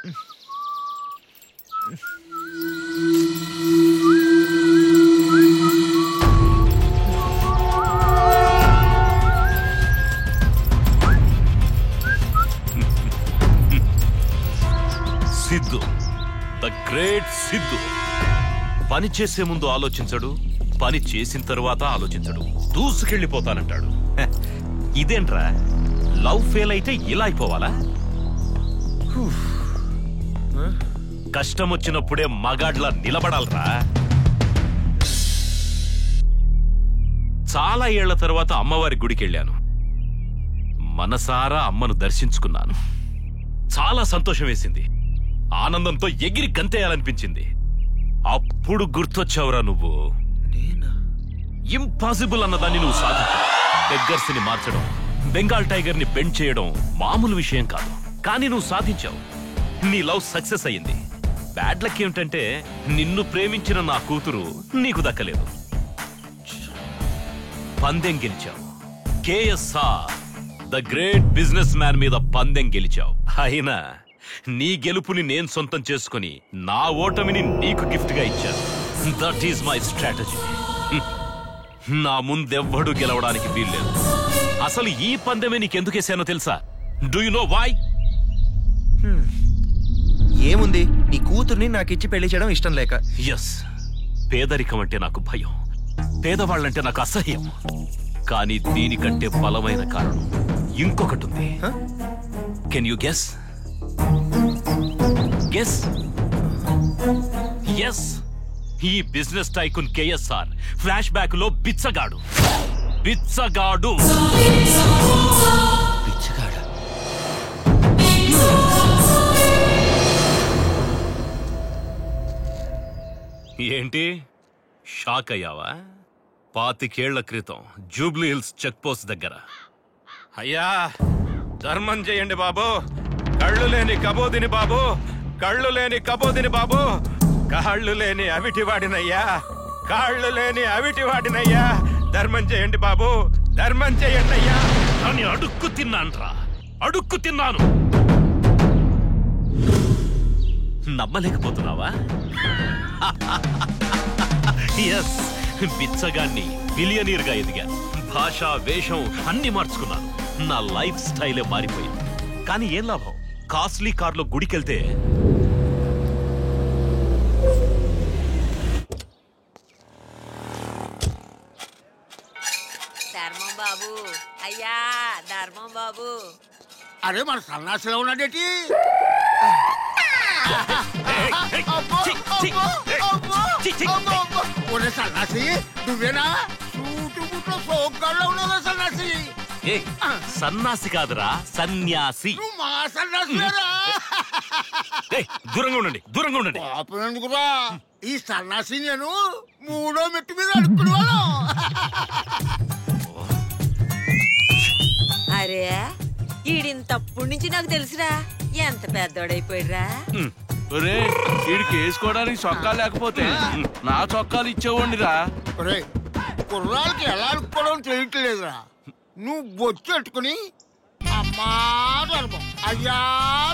Siddhu, the great Siddhu. పని చేసే ముందు ఆలోచించడు, పని చేసిన తరువాత ఆలోచించడు, దూసుకెళ్ళిపోతానంటాడు. ఇదేంట్రా, లవ్ ఫెయిల్ అయితే ఇలా అయిపోవాలా? కష్టం వచ్చినప్పుడే మగాడ్లా నిలబడాలరా. చాలా ఏళ్ల తర్వాత అమ్మవారి గుడికెళ్ళాను. మనసారా అమ్మను దర్శించుకున్నాను. చాలా సంతోషం వేసింది. ఆనందంతో ఎగిరి గంతేయాలనిపించింది. అప్పుడు గుర్తొచ్చావురా నువ్వు. ఇంపాసిబుల్ అన్నదాన్ని నువ్వు సాధించావు. బెగ్గర్స్ ని మార్చడం, బెంగాల్ టైగర్ ని బెండ్ చేయడం మామూలు విషయం కాదు. కానీ నువ్వు సాధించావు. నీ లవ్ సక్సెస్ అయ్యింది. బ్యాడ్ లక్ ఏమిటంటే నిన్ను ప్రేమించిన నా కూతురు నీకు దక్కలేదు. పందెం గెలిచావు. KSR the great businessman మీద పందెం గెలిచావు. అయినా నీ గెలుపుని నేను సొంతం చేసుకుని నా ఓటమిని నీకు గిఫ్ట్ గా ఇచ్చాను. That is my strategy. నా ముందెవ్వడు గెలవడానికి వీల్లేదు. అసలు ఈ పందెమే నీకెందుకేసానో తెలుసా? Do you know why? ఏముంది, నీ కూతుర్ని నాకిచ్చి పెళ్లి చేయడం ఇష్టం లేక. ఎస్, పేదరికం అంటే నాకు భయం, పేదవాళ్ళంటే నాకు అసహ్యం. కానీ దీనికంటే బలమైన కారణం ఇంకొకటి ఉంది. Can you guess? Guess. Yes, ఈ business tycoon KSR flashback లో బిచ్చగాడు. బిచ్చగాడు. బిచ్చగాడ? ఏంటి, షాక్ అయ్యావా? 25 ఏళ్ల క్రితం జూబ్లీ హిల్స్ చెక్ పోస్ట్ దగ్గర. అయ్యా, ధర్మం చేయండి బాబు, కళ్ళు లేని కబోదిని బాబు, కళ్ళు లేని కబోదిని బాబు, కాళ్ళు లేని అవిటి వాడినయ్యా, కాళ్ళు లేని అవిటి వాడినయ్యా, ధర్మం చేయండి బాబు, ధర్మం చేయండి అయ్యా అని అడుక్కు తిన్నాన్రా, అడుక్కు తిన్నాను. నమ్మలేకపోతున్నావా? ఎస్, బిచ్చగాన్ని బిలియనీర్ గా ఎదిగాను. భాష, వేషం అన్ని మార్చుకున్నాను. నా లైఫ్ స్టైలే మారిపోయింది. కానీ ఏం లాభం? కాస్ట్లీ కార్లో గుడికెళ్తే ధర్మం బాబు, అయ్యా ధర్మం బాబు. అరే మన సన్నాసిలో ఉన్నాడేటి? సన్నాసి నువ్వేనా? సూటుబుట్లో సోగ్గాల్లో ఉన్నావా సన్నాసి? సన్నాసి కాదురా, సన్యాసి. మా సన్నాసి దూరంగా ఉండండి, దూరంగా ఉండండి. పాపం ఎందుకురా, ఈ సన్నాసి నేను 3వ మెట్టు మీద అడుక్కునేవాడు. అరే, ఈడింతప్పుడు నుంచి నాకు తెలుసురా, ఎంత పెద్దోడైపోయిరా. వీడికి వేసుకోవడానికి చొక్కా లేకపోతే నా చొక్కాలు ఇచ్చేవాడిరా. కుర్రాలకి ఎలా అడుక్కోవడం తెలియట్లేదురా. నువ్వు బొచ్చెట్టుకుని అమ్మా ధర్మం, అయ్యా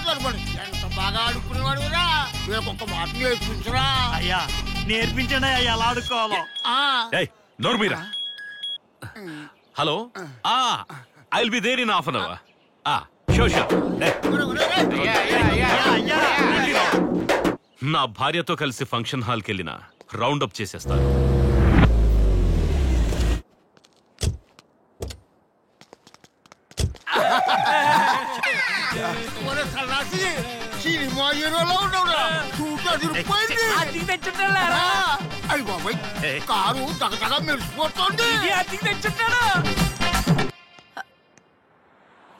ధర్మం ఎంత బాగా ఆడుకునేవాడురా. వీళ్ళకొక్క మాట నేర్పించరా. అయ్యా నేర్పించండి అయ్యా ఎలా ఆడుకోవాలో. నోర్మీరా. Hello, I will be there in half an hour. నా భార్యతో కలిసి ఫంక్షన్ హాల్కి వెళ్ళిన రౌండ్ అప్ చేసేస్తాను. కారు తగతగా మెరిసిపోతుంది.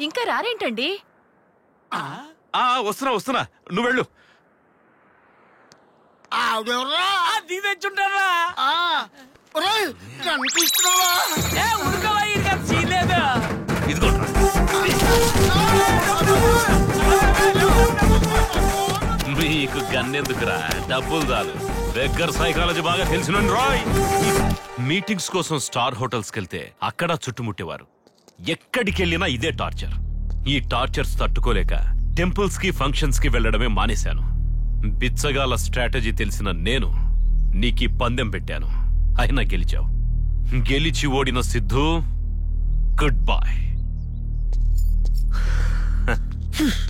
ఇంకా రారేంటండి? వస్తున్నా వస్తున్నా, నువ్వు వెళ్ళు. తెచ్చుంటారా? కనిపిస్తున్నావా? ఇదిగో మీకు గన్నెందుకురా, డబ్బులు చాలు. బెగ్గర్ సైకాలజీ బాగా తెలిసిన రాయ్. మీటింగ్స్ కోసం స్టార్ హోటల్స్ కెళ్తే అక్కడ చుట్టుముట్టేవారు. ఎక్కడికెళ్ళినా ఇదే టార్చర్. ఈ టార్చర్స్ తట్టుకోలేక టెంపుల్స్ కి ఫంక్షన్స్ కి వెళ్ళడమే మానేశాను. బిచ్చగాల స్ట్రాటజీ తెలిసిన నేను నీకీ పందెం పెట్టాను. అయినా గెలిచావు. గెలిచి ఓడిన సిద్ధు, గుడ్ బాయ్.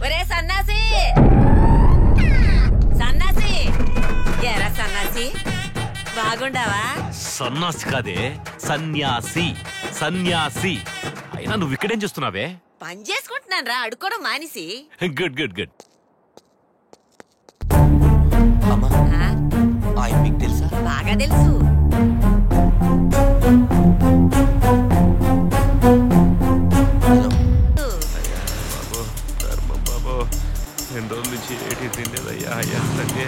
ఒరే సన్నాసి, సన్నాసి, ఎరా సన్నాసి, బాగుండావా? సన్నాసి కాదే, సన్యాసి. సన్యాసి. అయినా నువ్వు ఇక్కడేం చేస్తున్నావే? పని చేసుకుంటున్నాను రా, అడుకోవడం మానేసి. Good good good. అమ్మా, ఆ, ఆయన మీకు తెలుసా? బాగా తెలుసు. హలో. బాబు ధర్మం బాబు, 2 రోజుల నుంచి ఏటి తిండేదయ్యా. అయ్యా తండ్రి,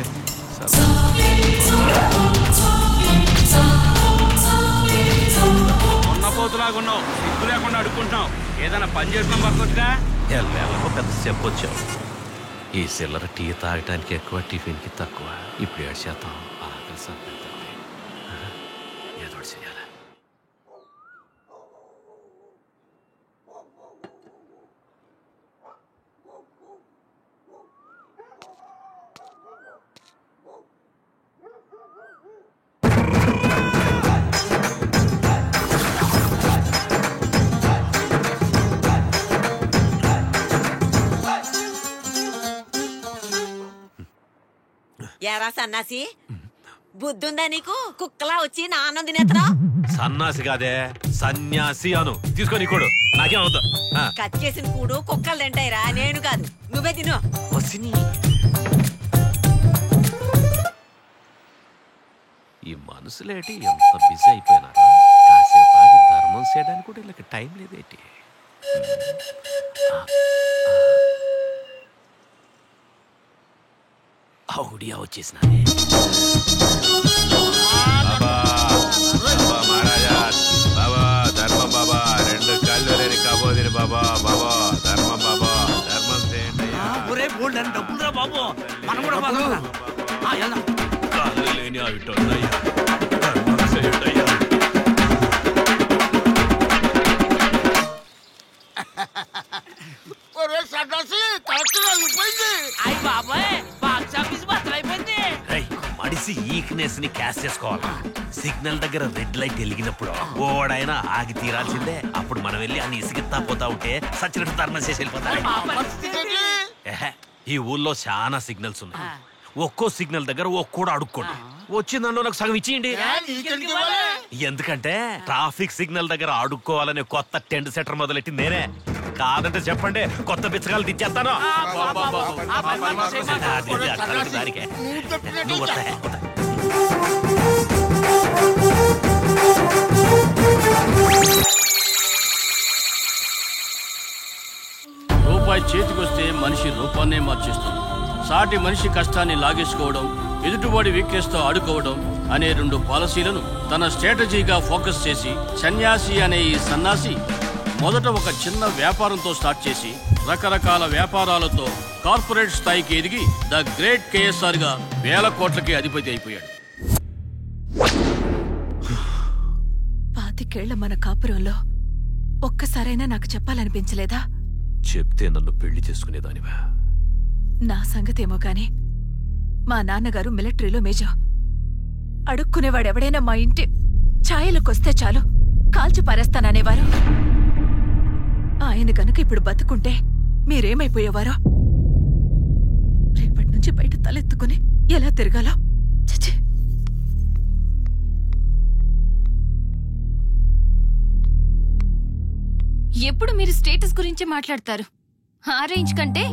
ఉన్నపోతులాగున్నావు, సిగ్గు లేకుండా అడుక్కుంటున్నావు. ఏదైనా పని చేస్తున్నాం పక్కొచ్చుగా. ఎల్లెళ్ళకు పెద్ద స్టెప్ వచ్చావు. ఈ సిల్లర టీ తాగటానికి ఎక్కువ, టిఫిన్కి తక్కువ. ఇప్పుడు 7% ఆకలి సంపెడుతుంది. ఏదో ఒకటి చేయాలి. ఎరా సన్నాసి, బుద్ధుందా నీకు? కుక్కలా వచ్చి నా అన్నం తినేస్తున్నావు. సన్నాసి కాదే, సన్యాసి అను. తీసుకొని కూడు, నాకేం అవుతా. కత్తికేసిన కూడు కుక్కలు తింటాయిరా, నేను కాదు. నువ్వే తిను. ఈ మనసులేటి ఎంత బిజీ అయిపోయినారా? కాసేపు ఆగి ధర్మం చేయడానికి కూడా వీళ్ళకి టైం లేదేటి. ఔడియా వచ్చేసినారే. బాబా బాబా మహారాజా, బాబా ధర్మం బాబా, 2 కళ్ళు లేని కాబోదిని బాబా. బాబా ధర్మం బాబా, ధర్మం చేయండి. డబ్బులురా బాబు, మనం కూడా బాగా కళ్ళు లేని అవిటోళ్ళయ్యా, ధర్మం చేయండి అయ్యా. ఒరే సన్నాసి, కరెక్ట్గా అయిపోయింది. అయ్యి బాబాయ్, బాక్స్ ఆఫీస్ బద్దలైపోయింది. మడిసి ఈక్నెస్ ని క్యాష్ చేసుకోవాలా? సిగ్నల్ దగ్గర రెడ్ లైట్ వెలిగినప్పుడు ఓడైనా ఆగి తీరాల్సిందే. అప్పుడు మనం వెళ్ళి అని ఇసిగిత్తా పోతా ఉంటే సచ్చినట్టు ధర్మం చేసి వెళ్ళిపోతాడు. ఈ ఊళ్ళో చాలా సిగ్నల్స్ ఉన్నాయి. ఒక్కో సిగ్నల్ దగ్గర ఒక్కోడు అడుక్కోండి. వచ్చిందంలో నాకు సగం ఇచ్చేయండి. ఎందుకంటే ట్రాఫిక్ సిగ్నల్ దగ్గర అడుక్కోవాలనే కొత్త టెంట్ సెటర్ మొదలెట్టి నేనే. కాదంటే చెప్పండి, కొత్త బిచ్చగాలు తెచ్చేస్తాను. దానికే నువ్వు రూపాయి చేతికొస్తే మనిషి రూపాన్నే మార్చేస్తుంది. సాటి మనిషి కష్టాన్ని లాగేసుకోవడం, ఎదుటివాడి వీక్నెస్ తో ఆడుకోవడం అనే 2 పాలసీలను తన స్ట్రాటజీగా ఫోకస్ చేసి సన్యాసి అనే ఈ సన్నాసి మొదట ఒక చిన్న వ్యాపారంతో స్టార్ట్ చేసి రకరకాల వ్యాపారాలతో కార్పొరేట్ స్థాయికి ఎదిగి ద గ్రేట్ కేఎస్ఆర్ గా 1000 కోట్లకి అధిపతి అయిపోయాడు. 25 ఏళ్ల మన కాపురంలో ఒక్కసారైనా నాకు చెప్పాలనిపించలేదా? చెప్తే నన్ను పెళ్లి చేసుకునేదానివా? నా సంగతేమో గాని మా నాన్నగారు మిలిటరీలో మేజర్. అడుక్కునేవాడెవడైనా మా ఇంటి ఛాయలకొస్తే చాలు కాల్చి పారేస్తాననేవారు. ఆయన గనుక ఇప్పుడు బతుకుంటే మీరేమైపోయేవారో? రేపటి నుంచి బయట తలెత్తుకుని ఎలా తిరగాలో చచ్చే. ఎప్పుడు మీరు స్టేటస్ గురించి మాట్లాడతారు. ఆ రేంజ్ కంటే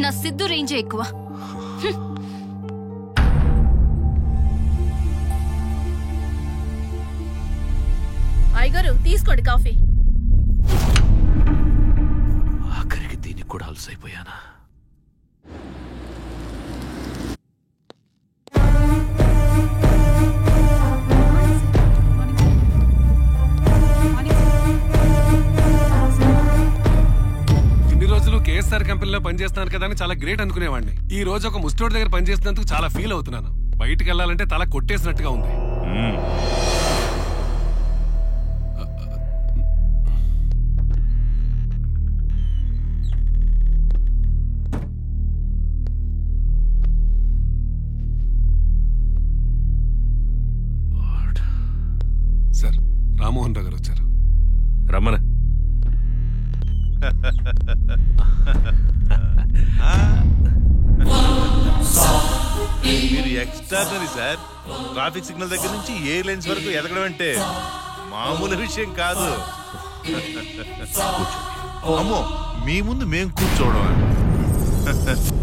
నా సిద్ధు రేంజే ఎక్కువ. అయ్యగారు తీసుకోండి కాఫీ. ఆఖరికి దీనికి కూడా అలసైపోయానా? కేఎస్ఆర్ కంపెనీలో పనిచేస్తున్నాను కదా అని చాలా గ్రేట్ అనుకునేవాడిని. ఈ రోజు ఒక ముస్టోడ్ దగ్గర పనిచేస్తున్నందుకు చాలా ఫీల్ అవుతున్నాను. బయటికి వెళ్ళాలంటే తల కొట్టేసినట్టుగా ఉంది. మీరు ఎక్స్ట్రాడనరీ సార్. ట్రాఫిక్ సిగ్నల్ దగ్గర నుంచి ఎయిర్లైన్స్ వరకు ఎదగడం అంటే మామూలు విషయం కాదు. అమ్మో, మీ ముందు మేము కూర్చోవడం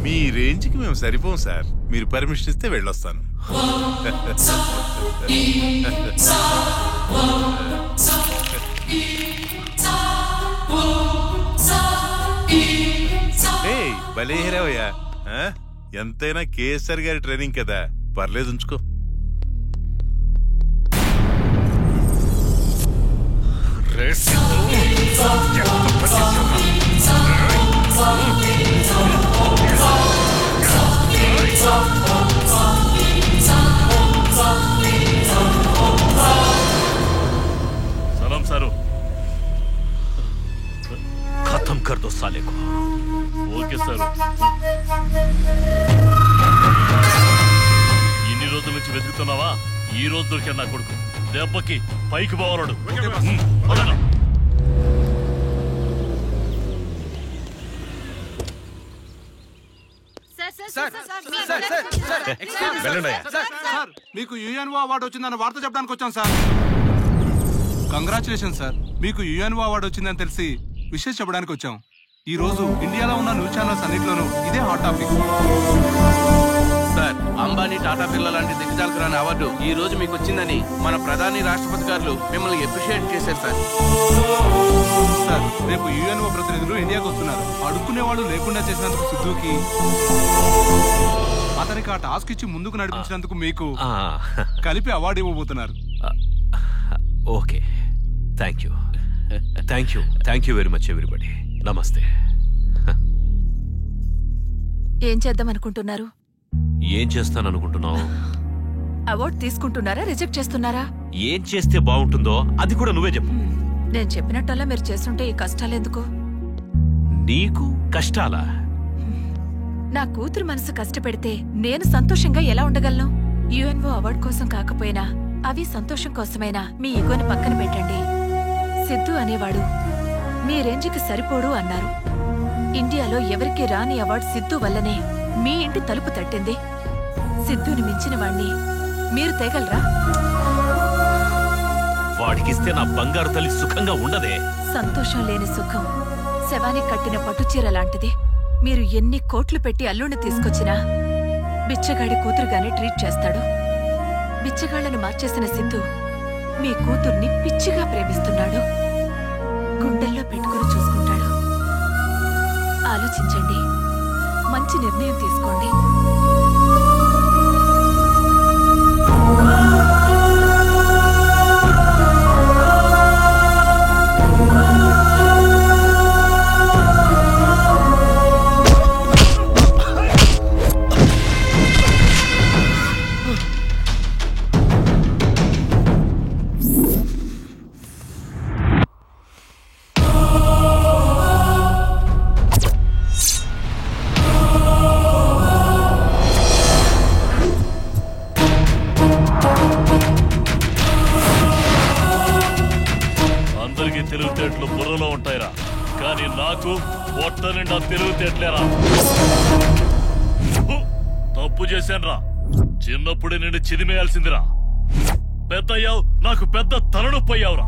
మీ రేంజ్కి మేము సరిపోం సార్. మీరు పర్మిషన్ ఇస్తే వెళ్ళొస్తాను. భలే హీరావయ్యా. ఎంతైనా కేఎస్ఆర్ గారి ట్రైనింగ్ కదా, పర్లేదు ఉంచుకో. सलाम सारो खत्म कर दो साले को. Okay sir. ఇన్ని రోజుల నుంచి వెతుకుతున్నావా? ఈ రోజు దొరికాడు నా కొడుకు. దెబ్బకి పైకి పోవాలడు. మీకు యుఎన్ఓ అవార్డు వచ్చిందన్న వార్త చెప్పడానికి వచ్చాం సార్. Congratulation sir. మీకు యుఎన్ఓ అవార్డు వచ్చిందని తెలిసి విషయం చెప్పడానికి వచ్చాం. ఈ రోజు ఇండియాలో ఉన్న న్యూస్ ఛానల్స్ అన్నింటిలోనూ ఇదే hot topic sir. Ambani, Tata Birla లాంటి దిగ్గజాలకు రాని అవార్డు ఈ రోజు మీకు వచ్చిందని మన ప్రధాని, రాష్ట్రపతి గారు మిమ్మల్ని అప్రిషియేట్ చేశారు సార్. సార్, రేపు యుఎన్ఓ ప్రతినిధులు ఇండియాకు వస్తున్నారు. అడుక్కునే వాళ్ళు లేకుండా చేసినందుకు సిద్ధుకి, అతనికి ఆ టాస్క్ ఇచ్చి ముందుకు నడిపించినందుకు మీకు కలిపి అవార్డు ఇవ్వబోతున్నారు. Okay, thank you, thank you, thank you very much everybody. నమస్తే. ఏం చేద్దాం అనుకుంటున్నారు? ఏం చేస్తాననుకుంటున్నావు? అవార్డు తీసుకుంటున్నారా, రిజెక్ట్ చేస్తున్నారా? ఏం చేస్తే బాగుంటుందో అది కూడా నువ్వే చెప్పు. నేను చెప్పినట్టల్లా మీరు చేస్తుంటే ఈ కష్టాలెందుకు? నీకు కష్టాలా? నా కూతురు మనసు కష్టపెడితే నేను సంతోషంగా ఎలా ఉండగలను? యుఎన్ఓ అవార్డు కోసం కాకపోయినా అవి సంతోషం కోసమైనా మీ ఈగోని పక్కన పెట్టండి. సిద్ధు అనేవాడు మీ రేంజ్కి సరిపోడు అన్నారు. ఇండియాలో ఎవరికి రాని అవార్డు సిద్ధు వల్లనే మీ ఇంటి తలుపు తట్టింది. సిద్ధుని మించిన వాణ్ణి మీరు తేగలరా? వాడికిస్తే నా బంగారు తల్లి సుఖంగా ఉండదే. సంతోషం లేని సుఖం శవానికి కట్టిన పట్టుచీర లాంటిది. మీరు ఎన్ని కోట్లు పెట్టి అల్లుణ్ణి తీసుకొచ్చినా బిచ్చగాడి కూతురుగానే ట్రీట్ చేస్తాడు. బిచ్చగాళ్లను మార్చేసిన సిద్ధు మీ కూతుర్ని పిచ్చిగా ప్రేమిస్తున్నాడు. గుండెల్లో పెట్టుకుని చూసుకుంటాడు. ఆలోచించండి, మంచి నిర్ణయం తీసుకోండి. తెలివితేటలు బుర్రలో ఉంటాయిరా, కానీ నాకు పొట్ట నిండా తెలివితేటలేరా. తప్పు చేశానురా, చిన్నప్పుడే నిన్ను చిదిమేయాల్సిందిరా. పెద్దయ్యావు, నాకు పెద్ద తలనొప్పి అయ్యావురా.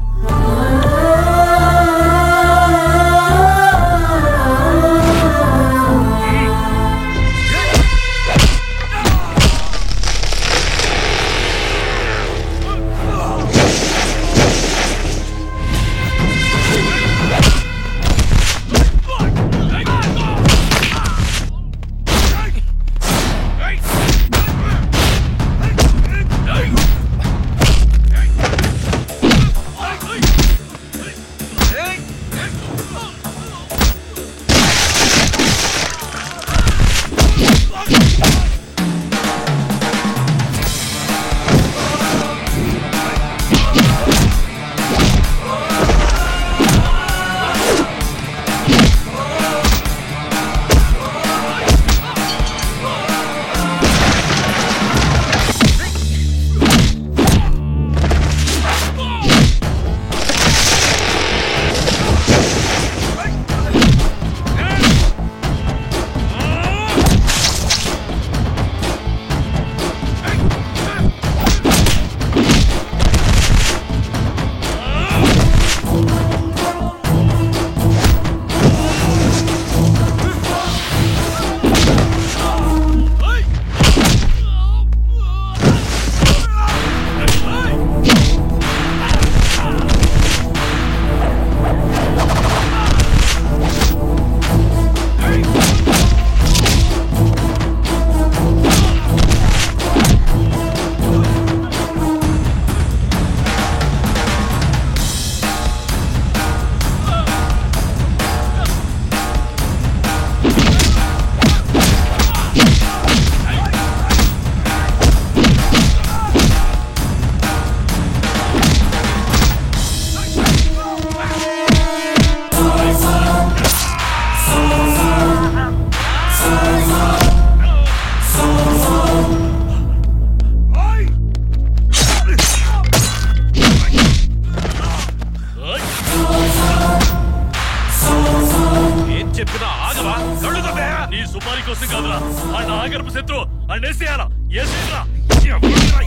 నీ సుపారీ కోసం కాదురా ఆ నాగరపు శత్రు అనేసేయాలా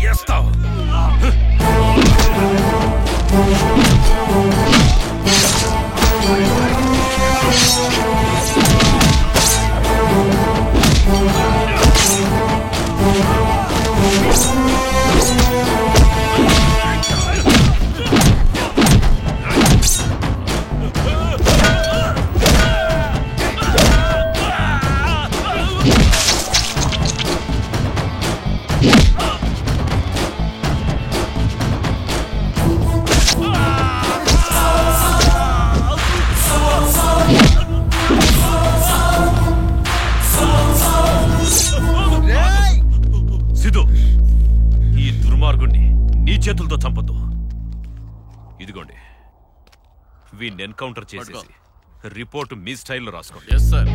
వేస్తావు చేతులతో చంపొద్దు. ఇదిగోండి, వీన్ని ఎన్కౌంటర్ చేసేసి రిపోర్ట్ మీ స్టైల్లో రాసుకోండి. Yes sir.